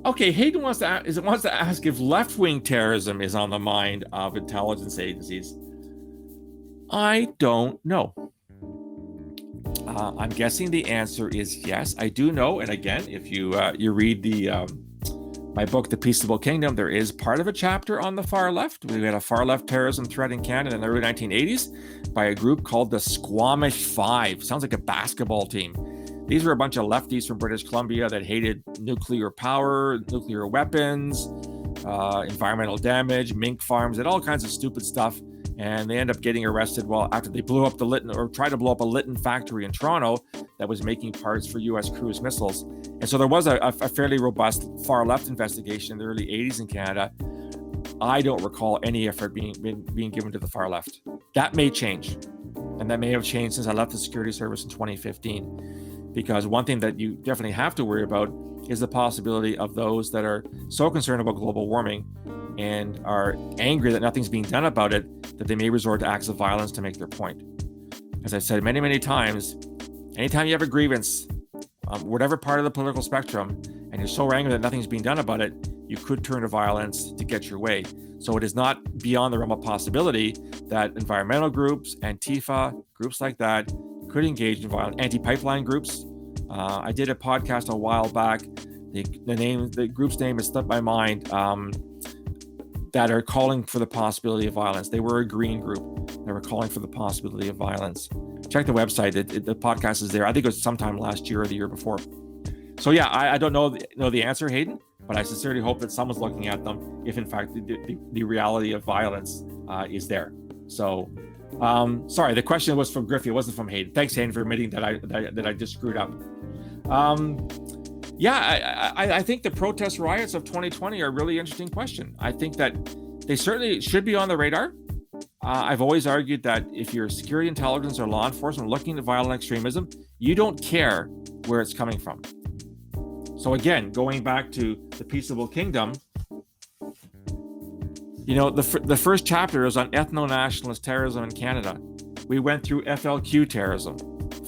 Okay, Hayden wants to ask if left-wing terrorism is on the mind of intelligence agencies. I don't know. I'm guessing the answer is yes. I do know, and again, if you read my book, The Peaceable Kingdom, there is part of a chapter on the far left. We had a far left terrorism threat in Canada in the early 1980s by a group called the Squamish Five. Sounds like a basketball team. These were a bunch of lefties from British Columbia that hated nuclear power, nuclear weapons, environmental damage, mink farms, and all kinds of stupid stuff. And they end up getting arrested after they blew up tried to blow up a Lytton factory in Toronto that was making parts for U.S. cruise missiles. And so there was a fairly robust far left investigation in the early 80s in Canada. I don't recall any effort being given to the far left. That may change, and that may have changed since I left the security service in 2015. Because one thing that you definitely have to worry about is the possibility of those that are so concerned about global warming and are angry that nothing's being done about it, that they may resort to acts of violence to make their point. As I've said many, many times, anytime you have a grievance, whatever part of the political spectrum, and you're so angry that nothing's being done about it, you could turn to violence to get your way. So it is not beyond the realm of possibility that environmental groups, Antifa, groups like that, could engage in violence. Anti-pipeline groups. I did a podcast a while back. The group's name has slipped my mind. That are calling for the possibility of violence. They were a green group. They were calling for the possibility of violence. Check the website. The podcast is there. I think it was sometime last year or the year before. So yeah, I don't know the answer, Hayden, but I sincerely hope that someone's looking at them if in fact the reality of violence is there. So sorry, the question was from Griffey. It wasn't from Hayden. Thanks, Hayden, for admitting that I just screwed up. I think the protest riots of 2020 are a really interesting question. I think that they certainly should be on the radar. I've always argued that if you're security intelligence or law enforcement looking at violent extremism, you don't care where it's coming from. So again, going back to the Peaceable Kingdom, the first chapter is on ethno-nationalist terrorism in Canada. We went through FLQ terrorism,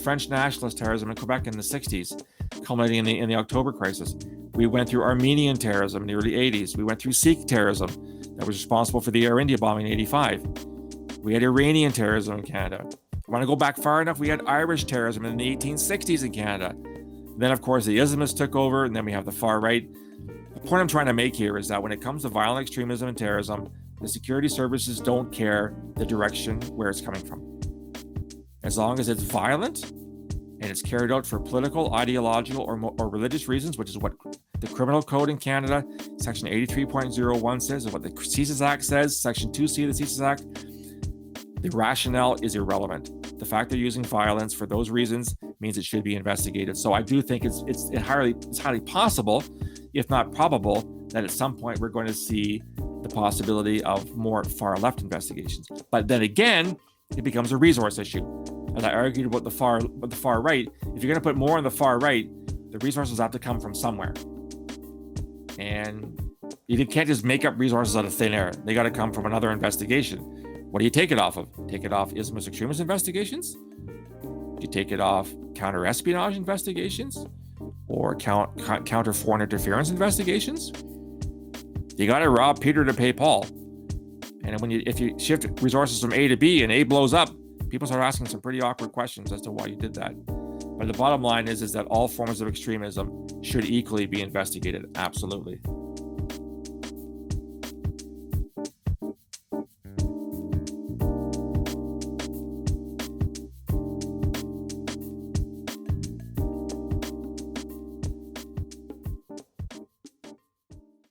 French nationalist terrorism in Quebec in the 60s, culminating in the October crisis. We went through Armenian terrorism in the early 80s. We went through Sikh terrorism that was responsible for the Air India bombing in 85. We had Iranian terrorism in Canada. Want to go back far enough? We had Irish terrorism in the 1860s in Canada. Then, of course, the Islamists took over, and then we have the far right. The point I'm trying to make here is that when it comes to violent extremism and terrorism, the security services don't care the direction where it's coming from. As long as it's violent and it's carried out for political, ideological, or religious reasons, which is what the Criminal Code in Canada, Section 83.01 says, and what the CSIS Act says, Section 2C of the CSIS Act, the rationale is irrelevant. The fact they're using violence for those reasons means it should be investigated. So I do think it's highly possible, if not probable, that at some point we're going to see the possibility of more far left investigations. But then again, it becomes a resource issue. As I argued about the far right, if you're going to put more on the far right, the resources have to come from somewhere. And you can't just make up resources out of thin air. They got to come from another investigation. What do you take it off of? Take it off Islamist extremist investigations? Do you take it off counter-espionage investigations? Or counter foreign interference investigations? You got to rob Peter to pay Paul. And if you shift resources from A to B and A blows up, people start asking some pretty awkward questions as to why you did that. But the bottom line is that all forms of extremism should equally be investigated. Absolutely.